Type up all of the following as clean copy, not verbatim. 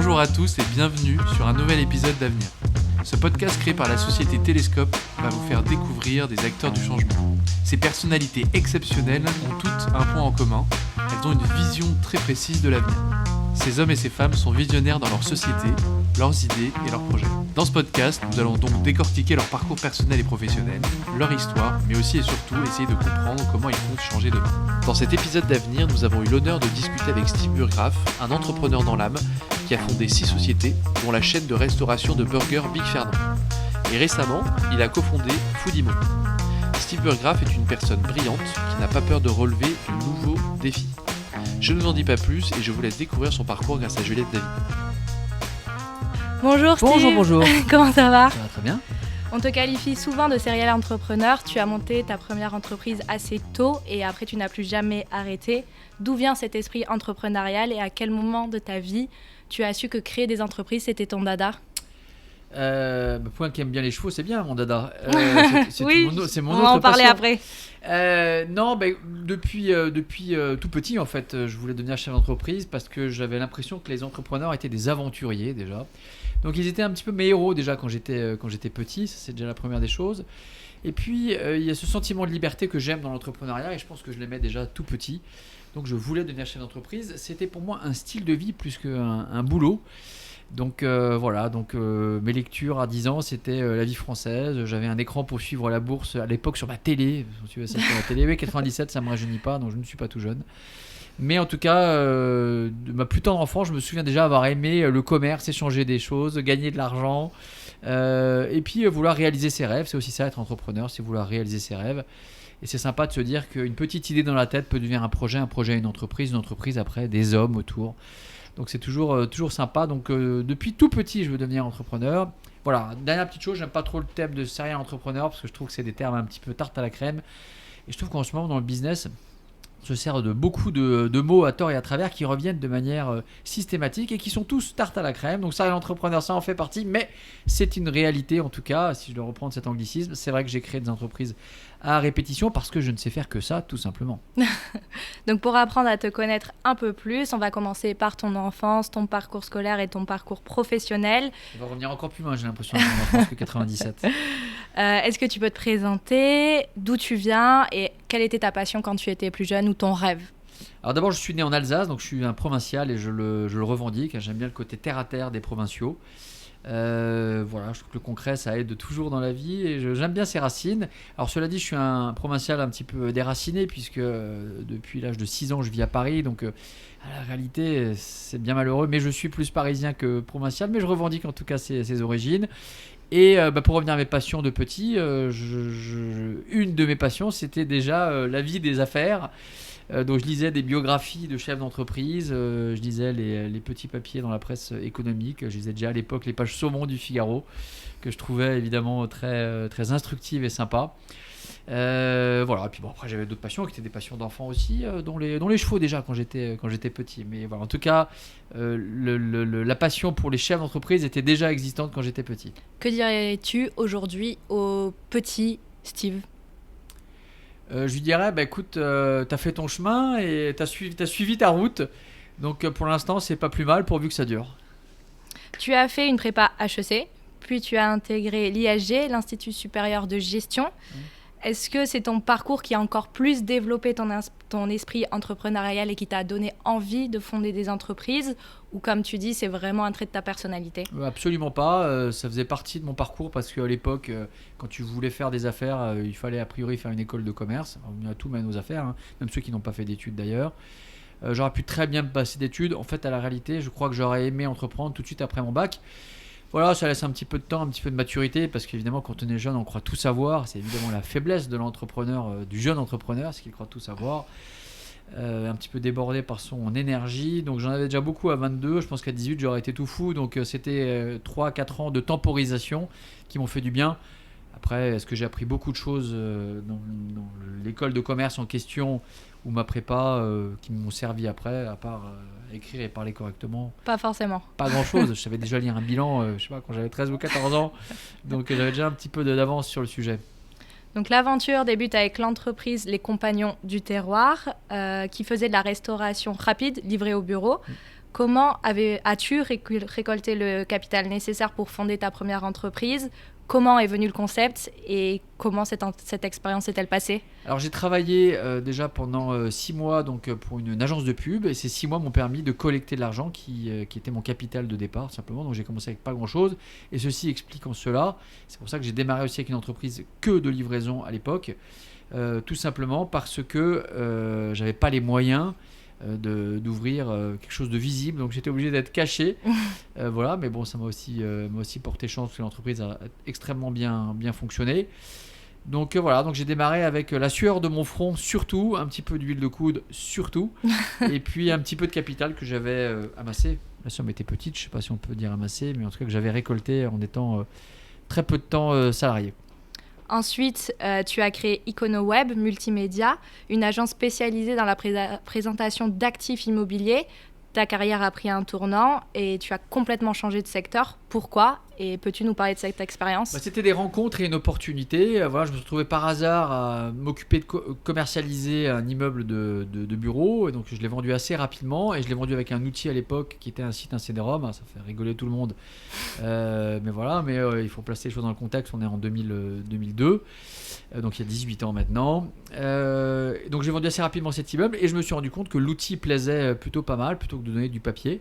Bonjour à tous et bienvenue sur un nouvel épisode d'Avenir. Ce podcast créé par la société Télescope va vous faire découvrir des acteurs du changement. Ces personnalités exceptionnelles ont toutes un point en commun, elles ont une vision très précise de l'avenir. Ces hommes et ces femmes sont visionnaires dans leur société, leurs idées et leurs projets. Dans ce podcast, nous allons donc décortiquer leur parcours personnel et professionnel, leur histoire, mais aussi et surtout essayer de comprendre comment ils comptent changer demain. Dans cet épisode d'Avenir, nous avons eu l'honneur de discuter avec Steve Burgraff, un entrepreneur dans l'âme, qui a fondé 6 sociétés, dont la chaîne de restauration de burgers Big Fernand. Et récemment, il a cofondé Foodimo. Steve Burgraff est une personne brillante qui n'a pas peur de relever de nouveaux défis. Je ne vous en dis pas plus et je vous laisse découvrir son parcours grâce à Juliette David. Bonjour Steve. Bonjour. Comment ça va? Ça va très bien. On te qualifie souvent de serial entrepreneur. Tu as monté ta première entreprise assez tôt et après tu n'as plus jamais arrêté. D'où vient cet esprit entrepreneurial et à quel moment de ta vie tu as su que créer des entreprises c'était ton dada? Point qui aime bien les chevaux, c'est bien mon dada. Oui, c'est mon on autre va en parler passion. après. Non, depuis tout petit en fait, je voulais devenir chef d'entreprise parce que j'avais l'impression que les entrepreneurs étaient des aventuriers déjà. Donc ils étaient un petit peu mes héros déjà quand j'étais petit, ça c'est déjà la première des choses. Et puis il y a ce sentiment de liberté que j'aime dans l'entrepreneuriat et je pense que je l'aimais déjà tout petit. Donc je voulais devenir chef d'entreprise. C'était pour moi un style de vie plus qu'un boulot. Donc mes lectures à 10 ans c'était la vie française. J'avais un écran pour suivre la bourse à l'époque sur ma télé. Si tu veux, ça, sur la télé. Oui, 97, ça me rajeunit pas, donc je ne suis pas tout jeune. Mais en tout cas, de ma plus tendre enfance, je me souviens déjà avoir aimé le commerce, échanger des choses, gagner de l'argent, et puis vouloir réaliser ses rêves. C'est aussi ça, être entrepreneur, c'est vouloir réaliser ses rêves. Et c'est sympa de se dire qu'une petite idée dans la tête peut devenir un projet une entreprise après, des hommes autour. Donc c'est toujours sympa. Donc depuis tout petit, je veux devenir entrepreneur. Voilà, dernière petite chose, j'aime pas trop le terme de serial entrepreneur parce que je trouve que c'est des termes un petit peu tarte à la crème. Et je trouve qu'en ce moment, dans le business, on se sert de beaucoup de mots à tort et à travers qui reviennent de manière systématique et qui sont tous tarte à la crème. Donc serial entrepreneur, ça en fait partie, mais c'est une réalité en tout cas, si je dois reprendre cet anglicisme. C'est vrai que j'ai créé des entreprises à répétition parce que je ne sais faire que ça, tout simplement. Donc pour apprendre à te connaître un peu plus, on va commencer par ton enfance, ton parcours scolaire et ton parcours professionnel. On va revenir encore plus loin, j'ai l'impression, dans mon enfance que 97. Est-ce que tu peux te présenter, d'où tu viens et quelle était ta passion quand tu étais plus jeune ou ton rêve? Alors d'abord, je suis né en Alsace, donc je suis un provincial et je le revendique. J'aime bien le côté terre-à-terre des provinciaux. Je trouve que le concret ça aide toujours dans la vie et j'aime bien ces racines. Alors cela dit, je suis un provincial un petit peu déraciné puisque depuis l'âge de 6 ans je vis à Paris, donc la réalité c'est bien malheureux, mais je suis plus parisien que provincial, mais je revendique en tout cas ses origines. Et pour revenir à mes passions de petit, une de mes passions c'était déjà la vie des affaires. Donc je lisais des biographies de chefs d'entreprise, je lisais les petits papiers dans la presse économique, je lisais déjà à l'époque les pages saumon du Figaro, que je trouvais évidemment très, très instructives et sympas. Et puis après j'avais d'autres passions qui étaient des passions d'enfants aussi, dont les chevaux déjà quand j'étais petit. Mais voilà, en tout cas, la passion pour les chefs d'entreprise était déjà existante quand j'étais petit. Que dirais-tu aujourd'hui au petit Steve? Je lui dirais, écoute, t'as fait ton chemin et t'as suivi ta route. Donc pour l'instant, c'est pas plus mal pourvu que ça dure. Tu as fait une prépa HEC, puis tu as intégré l'IHG, l'Institut supérieur de gestion. Est-ce que c'est ton parcours qui a encore plus développé ton esprit entrepreneurial et qui t'a donné envie de fonder des entreprises? Ou comme tu dis, c'est vraiment un trait de ta personnalité? Absolument pas. Ça faisait partie de mon parcours parce qu'à l'époque, quand tu voulais faire des affaires, il fallait a priori faire une école de commerce. On a tout mène aux affaires, même ceux qui n'ont pas fait d'études d'ailleurs. J'aurais pu très bien me passer d'études. En fait, à la réalité, je crois que j'aurais aimé entreprendre tout de suite après mon bac. Voilà, ça laisse un petit peu de temps, un petit peu de maturité, parce qu'évidemment, quand on est jeune, on croit tout savoir. C'est évidemment la faiblesse de l'entrepreneur, du jeune entrepreneur, c'est qu'il croit tout savoir. Un petit peu débordé par son énergie. Donc j'en avais déjà beaucoup à 22. Je pense qu'à 18, j'aurais été tout fou. Donc c'était 3-4 ans de temporisation qui m'ont fait du bien. Après, est-ce que j'ai appris beaucoup de choses dans l'école de commerce en question ou ma prépa qui m'ont servi après, à part écrire et parler correctement? Pas forcément. Pas grand-chose. Je savais déjà lire un bilan, je sais pas, quand j'avais 13 ou 14 ans. Donc j'avais déjà un petit peu d'avance sur le sujet. Donc l'aventure débute avec l'entreprise Les Compagnons du Terroir qui faisait de la restauration rapide livrée au bureau. Comment as-tu récolté le capital nécessaire pour fonder ta première entreprise ? Comment est venu le concept et comment cette expérience s'est-elle passée ? Alors j'ai travaillé déjà pendant 6 mois donc, pour une agence de pub, et ces 6 mois m'ont permis de collecter de l'argent qui était mon capital de départ simplement. Donc j'ai commencé avec pas grand-chose, et ceci explique en cela. C'est pour ça que j'ai démarré aussi avec une entreprise que de livraison à l'époque, tout simplement parce que j'avais pas les moyens d'ouvrir quelque chose de visible, donc j'étais obligé d'être caché. Voilà, mais bon, ça m'a aussi porté chance parce que l'entreprise a extrêmement bien fonctionné. Donc voilà, donc j'ai démarré avec la sueur de mon front surtout, un petit peu d'huile de coude surtout, et puis un petit peu de capital que j'avais amassé. La somme était petite, je ne sais pas si on peut dire amassé, mais en tout cas que j'avais récolté en étant très peu de temps salarié. Ensuite, tu as créé IconoWeb Multimédia, une agence spécialisée dans la présentation d'actifs immobiliers. Ta carrière a pris un tournant et tu as complètement changé de secteur. Pourquoi ? Et peux-tu nous parler de cette expérience ? C'était des rencontres et une opportunité. Voilà, je me suis retrouvé par hasard à m'occuper de commercialiser un immeuble de bureau. Et donc je l'ai vendu assez rapidement, et je l'ai vendu avec un outil à l'époque qui était un site, un CD-ROM. Ça fait rigoler tout le monde. Mais voilà, il faut placer les choses dans le contexte. On est en 2002. Donc il y a 18 ans maintenant. Donc j'ai vendu assez rapidement cet immeuble, et je me suis rendu compte que l'outil plaisait plutôt pas mal, plutôt que de donner du papier.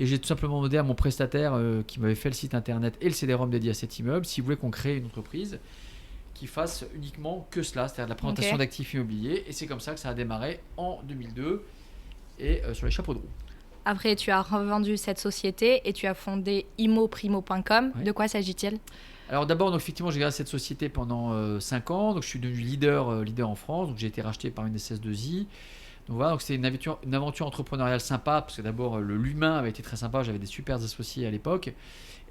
Et j'ai tout simplement demandé à mon prestataire qui m'avait fait le site internet et le CD-ROM dédié à cet immeuble s'il voulait qu'on crée une entreprise qui fasse uniquement que cela, c'est-à-dire de la présentation d'actifs immobiliers. Et c'est comme ça que ça a démarré en 2002 et sur les chapeaux de roue. Après, tu as revendu cette société et tu as fondé immoprimo.com. Oui. De quoi s'agit-il ? Alors d'abord, donc, effectivement, j'ai gardé cette société pendant 5 ans. Donc je suis devenu leader en France. Donc j'ai été racheté par une SS2I. Donc voilà, donc c'était une aventure entrepreneuriale sympa, parce que d'abord l'humain avait été très sympa, j'avais des super associés à l'époque,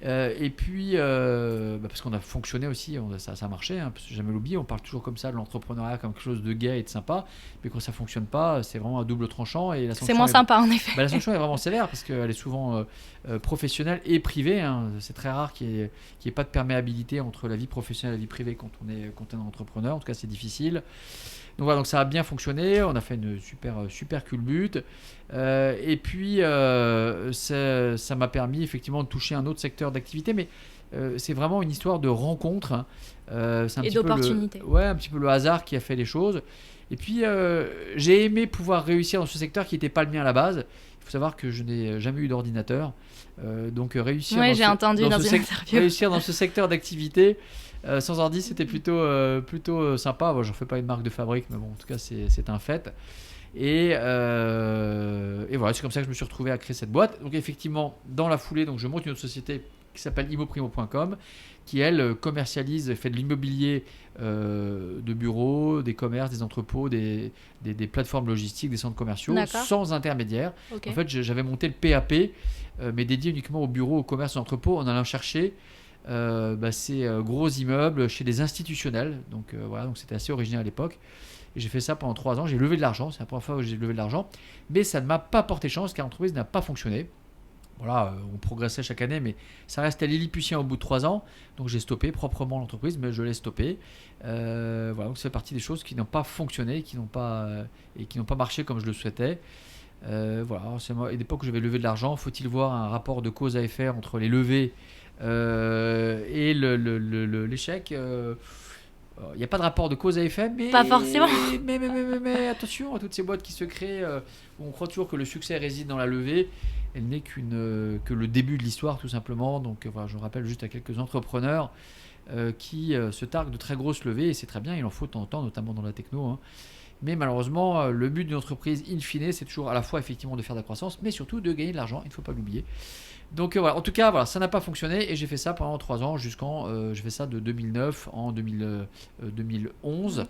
et puis parce qu'on a fonctionné aussi, ça a marché, parce que jamais l'oublier, on parle toujours comme ça de l'entrepreneuriat comme quelque chose de gai et de sympa, mais quand ça fonctionne pas, c'est vraiment à double tranchant, et la sanction c'est moins sympa en effet. La sanction est vraiment sévère parce qu'elle est souvent professionnelle et privée, c'est très rare qu'il y ait pas de perméabilité entre la vie professionnelle et la vie privée quand on est un entrepreneur, en tout cas c'est difficile. Donc voilà, donc ça a bien fonctionné, on a fait une super culbute, et puis ça m'a permis effectivement de toucher un autre secteur d'activité, mais c'est vraiment une histoire de rencontre, c'est et d'opportunité. Un petit peu le hasard qui a fait les choses. Et puis j'ai aimé pouvoir réussir dans ce secteur qui n'était pas le mien à la base. Il faut savoir que je n'ai jamais eu d'ordinateur, donc réussir dans ce secteur d'activité sans ordi, c'était plutôt sympa. Bon, j'en fais pas une marque de fabrique, mais bon, en tout cas, c'est un fait. Et voilà, c'est comme ça que je me suis retrouvé à créer cette boîte. Donc effectivement, dans la foulée, donc je monte une autre société qui s'appelle immoprimo.com, qui elle commercialise, fait de l'immobilier de bureaux, des commerces, des entrepôts, des plateformes logistiques, des centres commerciaux, sans intermédiaire. En fait, j'avais monté le PAP, mais dédié uniquement aux bureaux, aux commerces, aux entrepôts, en allant chercher ces gros immeubles chez des institutionnels. Donc voilà, donc c'était assez original à l'époque. Et j'ai fait ça pendant 3 ans. J'ai levé de l'argent, c'est la première fois que j'ai levé de l'argent, mais ça ne m'a pas porté chance car l'entreprise n'a pas fonctionné. Voilà, on progressait chaque année, mais ça restait lilliputien au bout de 3 ans. Donc j'ai stoppé proprement l'entreprise, mais je l'ai stoppé. Voilà, donc ça fait partie des choses qui n'ont pas fonctionné, qui n'ont pas marché comme je le souhaitais. Voilà, c'est à l'époque où j'avais levé de l'argent. Faut-il voir un rapport de cause à effet entre les levées et l'échec? Il n'y a pas de rapport de cause à effet, mais pas forcément. Mais attention à toutes ces boîtes qui se créent où on croit toujours que le succès réside dans la levée. Elle n'est que le début de l'histoire, tout simplement. Donc voilà, je rappelle juste à quelques entrepreneurs qui se targuent de très grosses levées, et c'est très bien, il en faut de temps en temps, notamment dans la techno. Mais malheureusement, le but d'une entreprise, in fine, c'est toujours à la fois effectivement de faire de la croissance, mais surtout de gagner de l'argent, il ne faut pas l'oublier. Donc voilà, en tout cas, voilà, ça n'a pas fonctionné, et j'ai fait ça pendant 3 ans, j'ai fait ça de 2009 en 2011,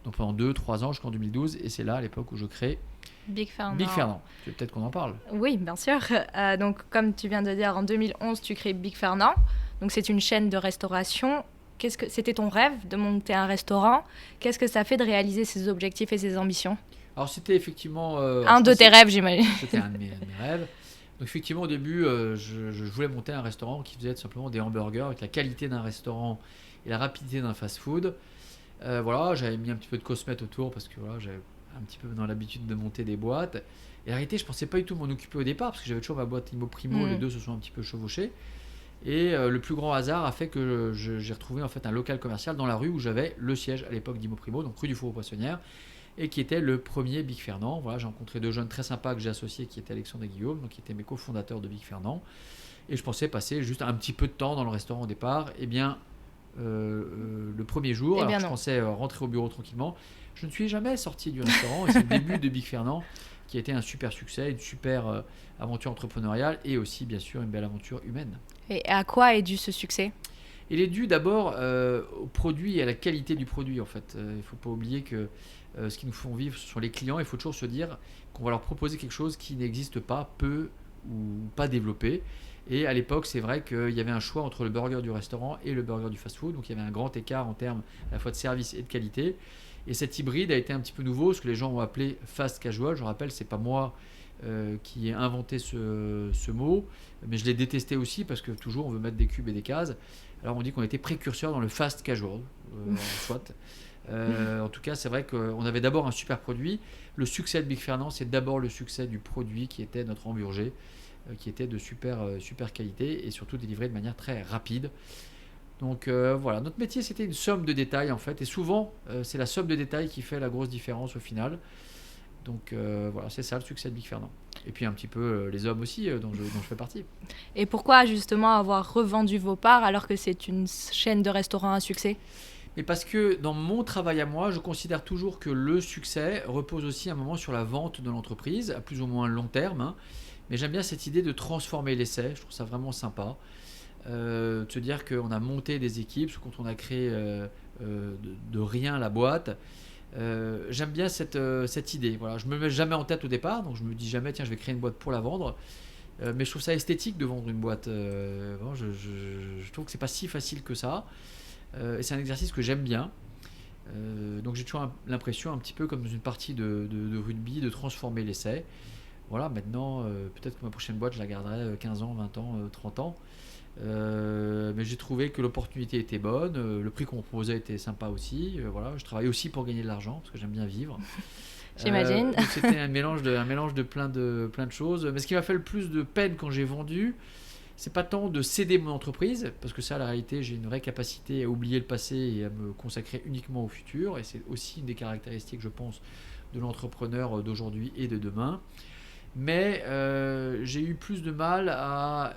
donc pendant 2-3 ans jusqu'en 2012, et c'est là à l'époque où je crée Big Fernand. Tu veux peut-être qu'on en parle? Oui, bien sûr. Donc comme tu viens de dire, en 2011, tu crées Big Fernand, donc c'est une chaîne de restauration. C'était ton rêve de monter un restaurant? Qu'est-ce que ça fait de réaliser ses objectifs et ses ambitions? Alors c'était effectivement... un de tes rêves, j'imagine. C'était un de mes rêves. Donc effectivement, au début, je voulais monter un restaurant qui faisait tout simplement des hamburgers avec la qualité d'un restaurant et la rapidité d'un fast-food. Voilà, j'avais mis un petit peu de cosmètes autour parce que voilà, j'avais un petit peu dans l'habitude de monter des boîtes. Et en réalité, je ne pensais pas du tout m'en occuper au départ, parce que j'avais toujours ma boîte Immo Primo, les deux se sont un petit peu chevauchés. Et le plus grand hasard a fait que j'ai retrouvé en fait un local commercial dans la rue où j'avais le siège à l'époque d'Immo Primo, donc rue du Four aux Poissonnières, et qui était le premier Big Fernand. Voilà, j'ai rencontré deux jeunes très sympas que j'ai associés, qui étaient Alexandre et Guillaume, donc qui étaient mes cofondateurs de Big Fernand. Et je pensais passer juste un petit peu de temps dans le restaurant au départ. Eh bien, le premier jour, alors je pensais rentrer au bureau tranquillement. Je ne suis jamais sorti du restaurant et c'est le début de Big Fernand qui a été un super succès, une super aventure entrepreneuriale et aussi bien sûr une belle aventure humaine. Et à quoi est dû ce succès ? Il est dû d'abord au produit et à la qualité du produit en fait. Il ne faut pas oublier que ce qui nous fait vivre ce sont les clients. Il faut toujours se dire qu'on va leur proposer quelque chose qui n'existe pas, peu ou pas développé. Et à l'époque, c'est vrai qu'il y avait un choix entre le burger du restaurant et le burger du fast-food. Donc il y avait un grand écart en termes à la fois de service et de qualité. Et cet hybride a été un petit peu nouveau, ce que les gens ont appelé fast casual. Je rappelle, c'est pas moi qui ai inventé ce mot, mais je l'ai détesté aussi parce que toujours on veut mettre des cubes et des cases. Alors on dit qu'on était précurseur dans le fast casual, soit. En tout cas, c'est vrai qu'on avait d'abord un super produit. Le succès de Big Fernand, c'est d'abord le succès du produit qui était notre hamburger, qui était de super qualité et surtout délivré de manière très rapide. Donc voilà, notre métier c'était une somme de détails en fait, et souvent c'est la somme de détails qui fait la grosse différence au final. Donc voilà, c'est ça le succès de Big Fernand. Et puis un petit peu les hommes aussi dont je fais partie. Et pourquoi justement avoir revendu vos parts alors que c'est une chaîne de restaurants à succès ? Mais parce que dans mon travail à moi, je considère toujours que le succès repose aussi à un moment sur la vente de l'entreprise, à plus ou moins long terme. Hein. Mais j'aime bien cette idée de transformer l'essai, je trouve ça vraiment sympa. De se dire qu'on a monté des équipes, quand on a créé de rien la boîte. J'aime bien cette idée. Voilà, je ne me mets jamais en tête au départ, donc je me dis jamais tiens je vais créer une boîte pour la vendre. Mais je trouve ça esthétique de vendre une boîte. Je trouve que c'est pas si facile que ça. Et c'est un exercice que j'aime bien. Donc j'ai toujours l'impression, un petit peu comme dans une partie de rugby, de transformer l'essai. Voilà, maintenant, peut-être que ma prochaine boîte, je la garderai 15 ans, 20 ans, 30 ans. Mais j'ai trouvé que l'opportunité était bonne, le prix qu'on proposait était sympa aussi. Voilà, je travaille aussi pour gagner de l'argent parce que j'aime bien vivre. J'imagine. C'était un mélange de plein de choses. Mais ce qui m'a fait le plus de peine quand j'ai vendu, c'est pas tant de céder mon entreprise, parce que ça, la réalité, j'ai une vraie capacité à oublier le passé et à me consacrer uniquement au futur. Et c'est aussi une des caractéristiques, je pense, de l'entrepreneur d'aujourd'hui et de demain. Mais j'ai eu plus de mal à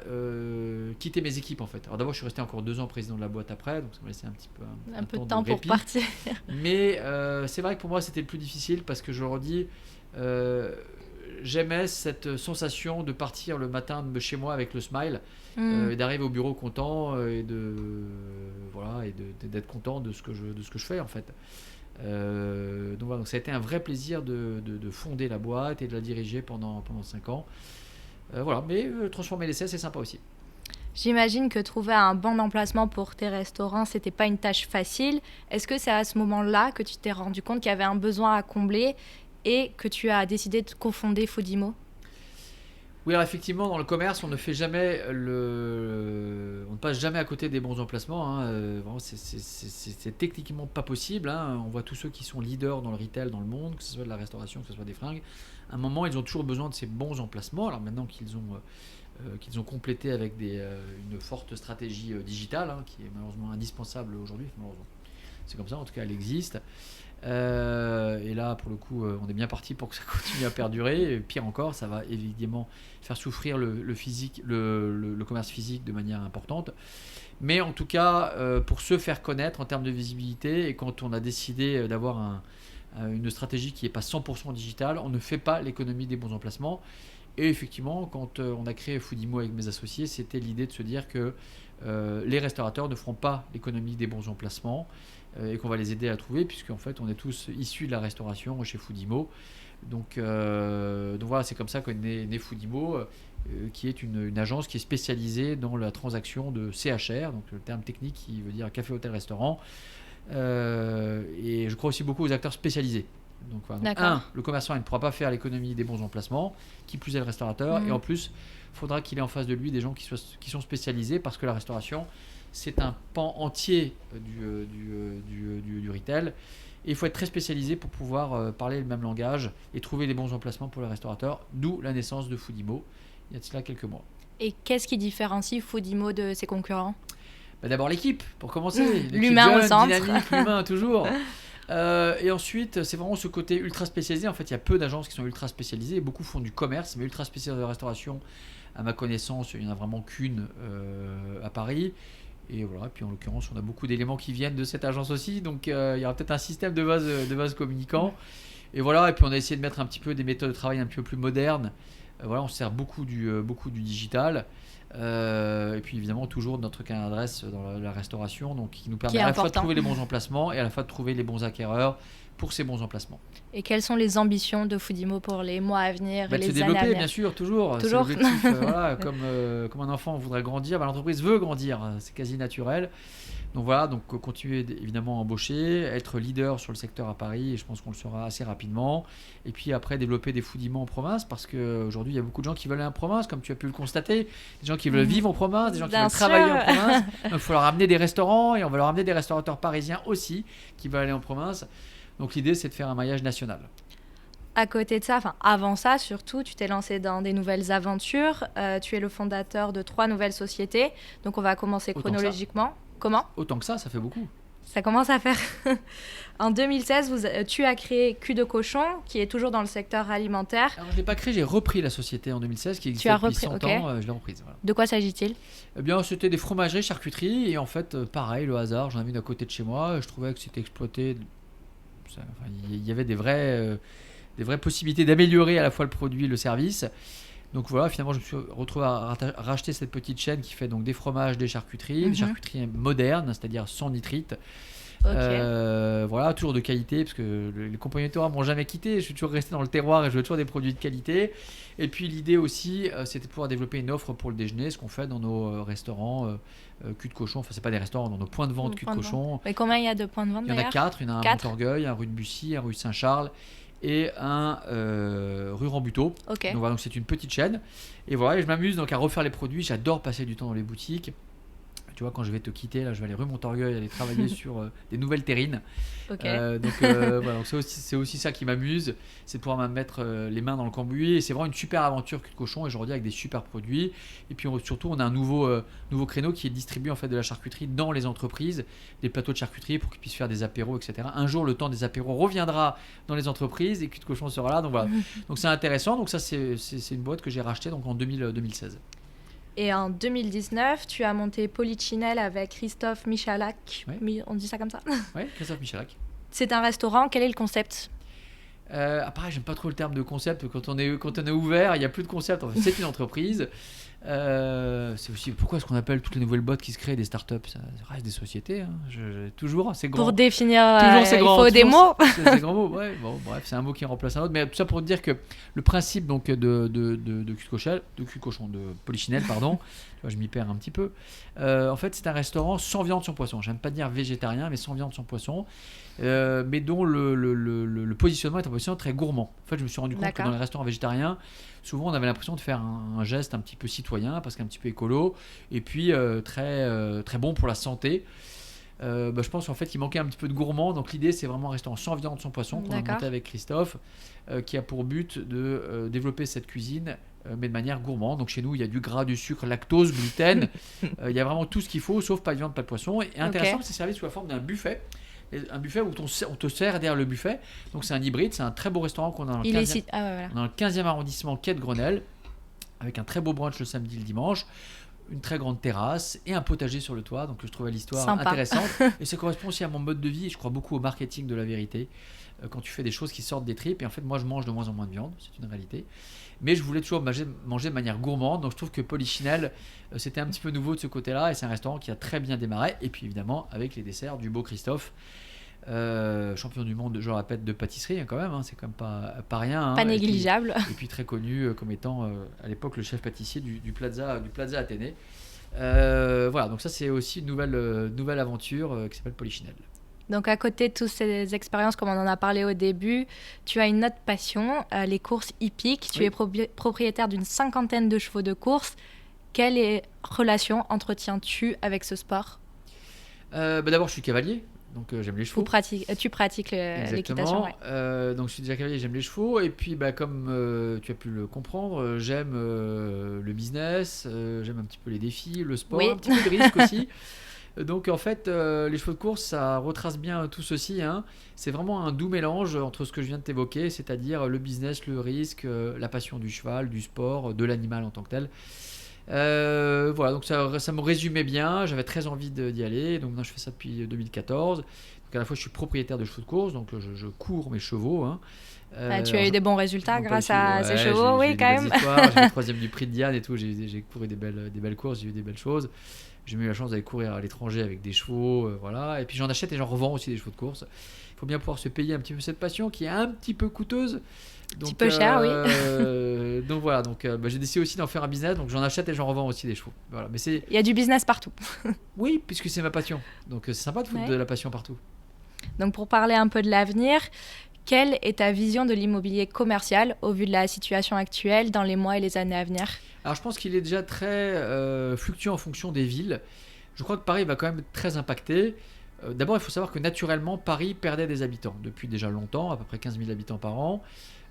quitter mes équipes en fait. Alors d'abord je suis resté encore 2 ans président de la boîte après, donc ça m'a laissé un petit peu un peu de temps pour partir. Mais c'est vrai que pour moi c'était le plus difficile parce que je leur dis j'aimais cette sensation de partir le matin de chez moi avec le smile et d'arriver au bureau content et d'être content de ce que je fais en fait. Donc voilà, donc ça a été un vrai plaisir de fonder la boîte et de la diriger pendant 5 ans. Voilà, mais transformer l'essai, c'est sympa aussi. J'imagine que trouver un bon emplacement pour tes restaurants, c'était pas une tâche facile. Est-ce que c'est à ce moment-là que tu t'es rendu compte qu'il y avait un besoin à combler et que tu as décidé de cofonder Foodimo ? Oui, alors effectivement, dans le commerce, on ne fait jamais on ne passe jamais à côté des bons emplacements. Hein. Vraiment, c'est techniquement pas possible. Hein. On voit tous ceux qui sont leaders dans le retail dans le monde, que ce soit de la restauration, que ce soit des fringues. À un moment, ils ont toujours besoin de ces bons emplacements. Alors maintenant qu'ils ont complété avec une forte stratégie digitale, hein, qui est malheureusement indispensable aujourd'hui. Malheureusement. C'est comme ça, en tout cas, elle existe. Et là, pour le coup, on est bien parti pour que ça continue à perdurer. Et pire encore, ça va évidemment faire souffrir le commerce physique de manière importante. Mais en tout cas, pour se faire connaître en termes de visibilité, et quand on a décidé d'avoir une stratégie qui n'est pas 100% digitale, on ne fait pas l'économie des bons emplacements. Et effectivement, quand on a créé Foodimo avec mes associés, c'était l'idée de se dire que les restaurateurs ne feront pas l'économie des bons emplacements et qu'on va les aider à trouver, puisqu'en fait on est tous issus de la restauration chez Foodimo. Donc voilà, c'est comme ça qu'est né Foodimo, qui est une agence qui est spécialisée dans la transaction de CHR, donc le terme technique qui veut dire café, hôtel, restaurant. Et je crois aussi beaucoup aux acteurs spécialisés. Donc, voilà. Donc, le commerçant il ne pourra pas faire l'économie des bons emplacements, qui plus est le restaurateur, et en plus il faudra qu'il ait en face de lui des gens qui sont spécialisés, parce que la restauration c'est un pan entier du retail, Et il faut être très spécialisé pour pouvoir parler le même langage et trouver les bons emplacements pour les restaurateurs, d'où la naissance de Foodimo, il y a de cela quelques mois. Et qu'est-ce qui différencie Foodimo de ses concurrents ? D'abord l'équipe, pour commencer. L'équipe L'humain jeune, au centre. dynamique, l'humain toujours. Et ensuite, c'est vraiment ce côté ultra spécialisé. En fait, il y a peu d'agences qui sont ultra spécialisées. Beaucoup font du commerce, mais ultra spécialisées de restauration, à ma connaissance, il n'y en a vraiment qu'une à Paris. Et voilà. Puis en l'occurrence, on a beaucoup d'éléments qui viennent de cette agence aussi. Donc il y aura peut-être un système de vase communicant. Et voilà. Et puis on a essayé de mettre un petit peu des méthodes de travail un petit peu plus modernes. Voilà, on se sert beaucoup du digital. Et puis évidemment toujours notre carnet d'adresse dans la restauration, donc qui nous permet à la fois de trouver les bons emplacements et à la fois de trouver les bons acquéreurs pour ces bons emplacements. Et quelles sont les ambitions de Foodimo pour les mois à venir et les années à venir ? De se développer, bien sûr, toujours. C'est l'objectif. Voilà, comme un enfant voudrait grandir, l'entreprise veut grandir, c'est quasi naturel. Donc voilà, donc continuer évidemment à embaucher, être leader sur le secteur à Paris, et je pense qu'on le sera assez rapidement. Et puis après, développer des Foodimo en province, parce qu'aujourd'hui, il y a beaucoup de gens qui veulent aller en province, comme tu as pu le constater. Des gens qui veulent vivre en province, des gens qui veulent travailler en province. Donc il faut leur amener des restaurants, et on va leur amener des restaurateurs parisiens aussi, qui veulent aller en province. Donc l'idée, c'est de faire un maillage national. À côté de ça, avant ça surtout, tu t'es lancé dans des nouvelles aventures. Tu es le fondateur de 3 nouvelles sociétés. Donc on va commencer chronologiquement. Comment ? Autant que ça fait beaucoup. Ça commence à faire. En 2016, tu as créé Cul de Cochon, qui est toujours dans le secteur alimentaire. Alors, je ne l'ai pas créé, j'ai repris la société en 2016, qui existait depuis 100 ans, je l'ai reprise. Voilà. De quoi s'agit-il ? Eh bien, c'était des fromageries, charcuteries, et en fait, pareil, le hasard, j'en avais une à côté de chez moi, je trouvais que c'était exploité. Il y avait des vraies possibilités d'améliorer à la fois le produit et le service. Donc voilà, finalement, je me suis retrouvé à racheter cette petite chaîne qui fait donc des fromages, des charcuteries modernes, c'est-à-dire sans nitrite. Voilà, toujours de qualité, parce que les compagnies de terroir m'ont jamais quitté. Je suis toujours resté dans le terroir et je veux toujours des produits de qualité. Et puis l'idée aussi, c'était de pouvoir développer une offre pour le déjeuner, ce qu'on fait dans nos restaurants Cul de Cochon. Enfin, c'est pas des restaurants, dans nos points de vente Cul de Cochon. Mais combien il y a de points de vente ? Il y en a 4. Il y en a un à Montorgueil, un rue de Bussy, un rue Saint-Charles et un rue Rambuteau. Okay. Donc voilà, donc c'est une petite chaîne. Et voilà, et je m'amuse donc à refaire les produits. J'adore passer du temps dans les boutiques. Tu vois, quand je vais te quitter, là, je vais aller rue Montorgueil, aller travailler sur des nouvelles terrines. Okay. Voilà, donc c'est aussi ça qui m'amuse, c'est de pouvoir me mettre les mains dans le cambouis. Et c'est vraiment une super aventure Cul de Cochon, et je redis avec des super produits. Et puis surtout, on a un nouveau créneau qui est distribué en fait de la charcuterie dans les entreprises, des plateaux de charcuterie pour qu'ils puissent faire des apéros, etc. Un jour, le temps des apéros reviendra dans les entreprises et Cul de Cochon sera là. Donc voilà, donc c'est intéressant. Donc ça, c'est une boîte que j'ai rachetée donc en 2016. Et en 2019, tu as monté Polichinelle avec Christophe Michalak. Ouais. On dit ça comme ça ? Oui, Christophe Michalak. C'est un restaurant. Quel est le concept ? Pareil, j'aime pas trop le terme de concept. Quand on est ouvert, il n'y a plus de concept. En fait, c'est une entreprise. C'est aussi pourquoi est-ce qu'on appelle toutes les nouvelles boîtes qui se créent des startups ? Ça reste des sociétés. Hein. Toujours, c'est grand. Pour définir, il faut des mots. C'est des grands mots. Ouais, bon, bref, c'est un mot qui remplace un autre. Mais tout ça pour dire que le principe donc de Polichinelle, pardon. Je m'y perds un petit peu. En fait, c'est un restaurant sans viande, sans poisson. J'aime pas dire végétarien, mais sans viande, sans poisson. Mais dont le positionnement est un positionnement très gourmand. En fait, je me suis rendu compte que dans les restaurants végétariens, souvent on avait l'impression de faire un geste un petit peu citoyen, parce qu'un petit peu écolo, et puis très bon pour la santé. Je pense en fait qu'il manquait un petit peu de gourmand. Donc l'idée, c'est vraiment un restaurant sans viande, sans poisson, qu'on a monté avec Christophe, qui a pour but de développer cette cuisine, mais de manière gourmande. Donc chez nous, il y a du gras, du sucre, lactose, gluten. Il y a vraiment tout ce qu'il faut, sauf pas de viande, pas de poisson. Et intéressant, c'est servi sous la forme d'un buffet. Un buffet où on te sert derrière le buffet. Donc c'est un hybride, c'est un très beau restaurant qu'on a dans le 15e arrondissement quai de Grenelle, avec un très beau brunch le samedi et le dimanche, une très grande terrasse et un potager sur le toit. Donc je trouvais l'histoire intéressante. Et ça correspond aussi à mon mode de vie. Je crois beaucoup au marketing de la vérité. Quand tu fais des choses qui sortent des tripes, et en fait moi je mange de moins en moins de viande, c'est une réalité. Mais je voulais toujours manger de manière gourmande, donc je trouve que Polichinelle, c'était un petit peu nouveau de ce côté-là, et c'est un restaurant qui a très bien démarré. Et puis évidemment avec les desserts du beau Christophe, champion du monde, je le répète, de pâtisserie quand même, c'est quand même pas rien. Pas négligeable. Et puis très connu comme étant à l'époque le chef pâtissier du Plaza Athénée. Voilà, donc ça c'est aussi une nouvelle aventure qui s'appelle Polichinelle. Donc à côté de toutes ces expériences, comme on en a parlé au début, tu as une autre passion, les courses hippiques. Tu es propriétaire d'une 50aine de chevaux de course. Quelle relation entretiens-tu avec ce sport ? D'abord, je suis cavalier. Donc j'aime les chevaux. Tu pratiques l'équitation. Ouais. Donc je suis déjà cavalier, j'aime les chevaux. Et puis comme tu as pu le comprendre, j'aime le business, j'aime un petit peu les défis, le sport, un petit peu de risque aussi. Donc en fait, les chevaux de course, ça retrace bien tout ceci. Hein. C'est vraiment un doux mélange entre ce que je viens de t'évoquer, c'est-à-dire le business, le risque, la passion du cheval, du sport, de l'animal en tant que tel. Voilà, donc ça me résumait bien. J'avais très envie d'y aller. Donc maintenant, je fais ça depuis 2014. Donc à la fois, je suis propriétaire de chevaux de course, donc je cours mes chevaux. Hein. Tu as eu des bons résultats grâce à ces chevaux, oui, quand même. J'ai fait 3e du prix de Diane et tout. J'ai couru des belles courses, j'ai eu des belles choses. J'ai eu la chance d'aller courir à l'étranger avec des chevaux, voilà. Et puis j'en achète et j'en revends aussi des chevaux de course. Il faut bien pouvoir se payer un petit peu cette passion qui est un petit peu coûteuse. Donc, un petit peu cher, oui. Donc voilà, j'ai décidé aussi d'en faire un business, donc j'en achète et j'en revends aussi des chevaux. Voilà. Mais il y a du business partout. Oui, puisque c'est ma passion. Donc c'est sympa de foutre de la passion partout. Donc pour parler un peu de l'avenir, quelle est ta vision de l'immobilier commercial au vu de la situation actuelle dans les mois et les années à venir ? Alors je pense qu'il est déjà très fluctuant en fonction des villes. Je crois que Paris va quand même être très impacté. D'abord, il faut savoir que naturellement, Paris perdait des habitants depuis déjà longtemps, à peu près 15 000 habitants par an.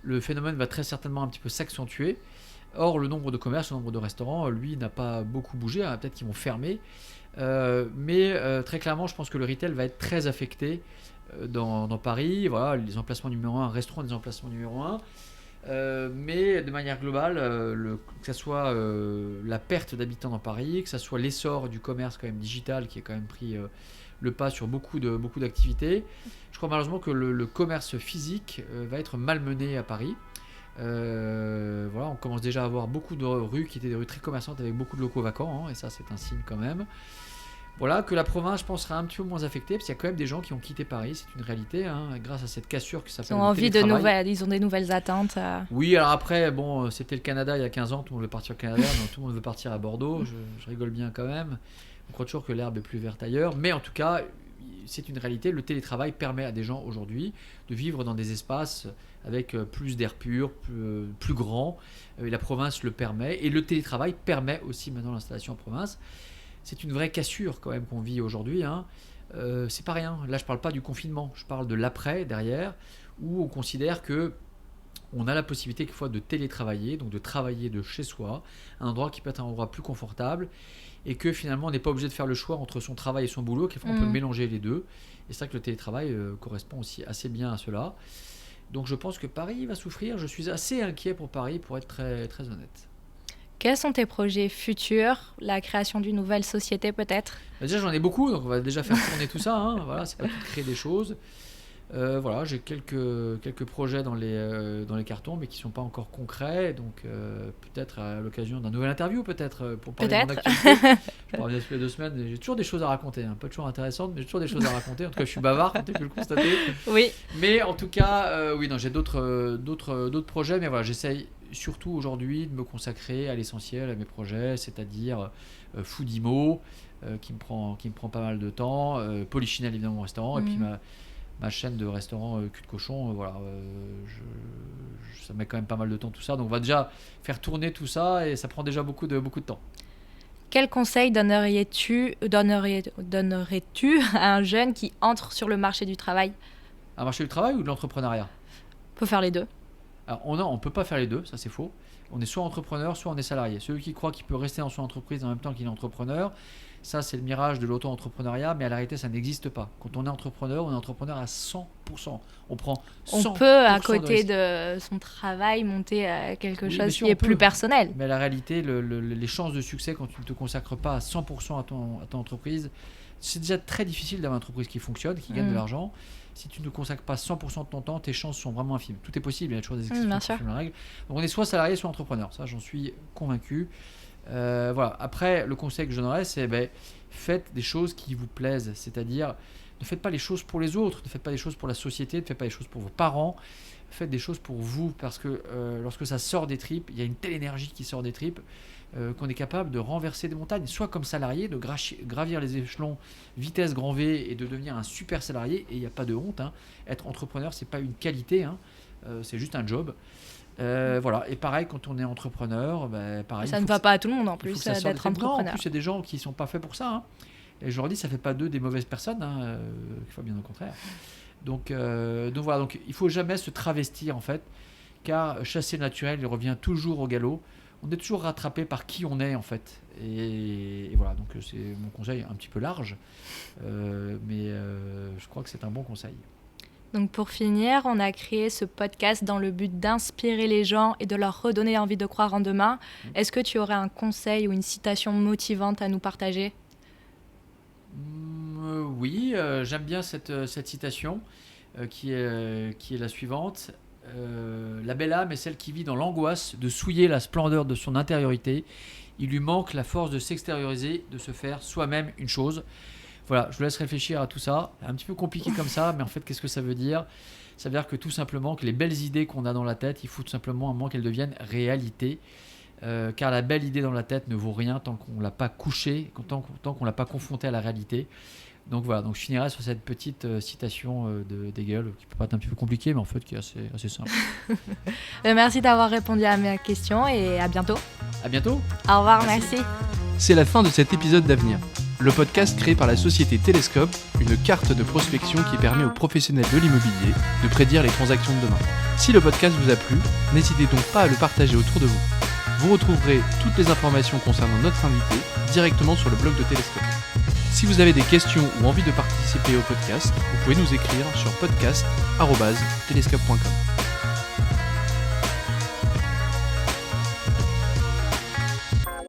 Le phénomène va très certainement un petit peu s'accentuer. Or, le nombre de commerces, le nombre de restaurants, lui, n'a pas beaucoup bougé. Hein, peut-être qu'ils vont fermer. Mais très clairement, je pense que le retail va être très affecté dans Paris. Voilà, les emplacements numéro 1 resteront des emplacements numéro 1. Mais de manière globale, que ce soit la perte d'habitants dans Paris, que ce soit l'essor du commerce quand même digital qui a quand même pris le pas sur beaucoup d'activités, je crois malheureusement que le commerce physique va être malmené à Paris. Voilà, on commence déjà à avoir beaucoup de rues qui étaient des rues très commerçantes avec beaucoup de locaux vacants, hein, et ça c'est un signe quand même. Voilà, que la province, je pense, sera un petit peu moins affectée, parce qu'il y a quand même des gens qui ont quitté Paris, c'est une réalité, hein, grâce à cette cassure qui s'appelle le télétravail. Ils ont des nouvelles attentes. Oui, alors après, bon, c'était le Canada il y a 15 ans, tout le monde veut partir au Canada, donc tout le monde veut partir à Bordeaux, je rigole bien quand même. On croit toujours que l'herbe est plus verte ailleurs, mais en tout cas, c'est une réalité, le télétravail permet à des gens aujourd'hui de vivre dans des espaces avec plus d'air pur, plus grand, et la province le permet, et le télétravail permet aussi maintenant l'installation en province. C'est une vraie cassure quand même qu'on vit aujourd'hui. Hein. C'est pas rien. Là, je parle pas du confinement. Je parle de l'après derrière, où on considère que on a la possibilité quelquefois de télétravailler, donc de travailler de chez soi, un endroit qui peut être un endroit plus confortable, et que finalement on n'est pas obligé de faire le choix entre son travail et son boulot. Quelquefois, on peut mélanger les deux. Et c'est vrai que le télétravail correspond aussi assez bien à cela. Donc, je pense que Paris va souffrir. Je suis assez inquiet pour Paris, pour être très, très honnête. Quels sont tes projets futurs ? La création d'une nouvelle société peut-être ? Déjà j'en ai beaucoup, donc on va déjà faire tourner tout ça. Hein. Voilà, c'est pas tout de créer des choses. Voilà, j'ai quelques projets dans les cartons, mais qui ne sont pas encore concrets. Donc peut-être à l'occasion d'un nouvel interview, peut-être pour parler de mon activité. Je pourrais revenir toutes les 2 semaines. J'ai toujours des choses à raconter, hein. Pas toujours intéressantes, mais j'ai toujours des choses à raconter. En tout cas, je suis bavard, comme tu peux le constater. Oui. Mais en tout cas, oui, non, j'ai d'autres projets, mais voilà, j'essaye surtout aujourd'hui de me consacrer à l'essentiel, à mes projets, c'est-à-dire Foodimo, qui me prend pas mal de temps, Polichinelle évidemment mon restaurant, et puis ma chaîne de restaurant cul de cochon, voilà, ça met quand même pas mal de temps tout ça, donc on va déjà faire tourner tout ça et ça prend déjà beaucoup de temps. Quel conseil donnerais-tu à un jeune qui entre sur le marché du travail ? Un marché du travail ou de l'entrepreneuriat ? On peut faire les deux. Alors on ne peut pas faire les deux, ça c'est faux. On est soit entrepreneur, soit on est salarié. Celui qui croit qu'il peut rester dans son entreprise en même temps qu'il est entrepreneur, ça c'est le mirage de l'auto-entrepreneuriat, mais à la réalité ça n'existe pas. Quand on est entrepreneur à 100%. On prend 100%. On peut à côté de son travail monter quelque chose qui est plus personnel. Mais à la réalité, les chances de succès quand tu ne te consacres pas à 100% à ton entreprise, c'est déjà très difficile d'avoir une entreprise qui fonctionne, qui gagne de l'argent. Si tu ne consacres pas 100% de ton temps, tes chances sont vraiment infimes. Tout est possible, il y a toujours des exceptions qui font la règle. Donc on est soit salarié, soit entrepreneur. Ça, j'en suis convaincu. Voilà. Après, le conseil que je donnerais, c'est faites des choses qui vous plaisent. C'est-à-dire, ne faites pas les choses pour les autres, ne faites pas les choses pour la société, ne faites pas les choses pour vos parents. Faites des choses pour vous, parce que lorsque ça sort des tripes, il y a une telle énergie qui sort des tripes qu'on est capable de renverser des montagnes, soit comme salarié, de gravir les échelons vitesse grand V et de devenir un super salarié, et il n'y a pas de honte. Hein. Être entrepreneur, c'est pas une qualité, hein. C'est juste un job. Voilà. Et pareil, quand on est entrepreneur, pareil. Ça ne va pas à tout le monde en plus d'être entrepreneur. Non, en plus, il y a des gens qui ne sont pas faits pour ça. Hein. Et je leur dis, ça ne fait pas d'eux des mauvaises personnes, il faut bien au contraire. Donc voilà, donc il ne faut jamais se travestir en fait, car chasser le naturel, il revient toujours au galop. On est toujours rattrapé par qui on est en fait. Et voilà, donc c'est mon conseil un petit peu large, mais je crois que c'est un bon conseil. Donc pour finir, on a créé ce podcast dans le but d'inspirer les gens et de leur redonner envie de croire en demain. Est-ce que tu aurais un conseil ou une citation motivante à nous partager ? Oui, j'aime bien cette citation qui est la suivante. La belle âme est celle qui vit dans l'angoisse de souiller la splendeur de son intériorité. Il lui manque la force de s'extérioriser, de se faire soi-même une chose. Voilà, je vous laisse réfléchir à tout ça. Un petit peu compliqué comme ça, mais en fait, qu'est-ce que ça veut dire ? Ça veut dire que tout simplement, que les belles idées qu'on a dans la tête, il faut tout simplement un moment qu'elles deviennent réalité. Car la belle idée dans la tête ne vaut rien tant qu'on ne l'a pas couchée, tant qu'on ne l'a pas confrontée à la réalité. Donc voilà, donc je finirai sur cette petite citation d'Hegel, qui peut paraître un petit peu compliquée, mais en fait qui est assez simple. Merci d'avoir répondu à mes questions et à bientôt. À bientôt. Au revoir, merci. C'est la fin de cet épisode d'Avenir, le podcast créé par la société Télescope, une carte de prospection qui permet aux professionnels de l'immobilier de prédire les transactions de demain. Si le podcast vous a plu, n'hésitez donc pas à le partager autour de vous. Vous retrouverez toutes les informations concernant notre invité directement sur le blog de Télescope. Si vous avez des questions ou envie de participer au podcast, vous pouvez nous écrire sur podcast@telescope.com.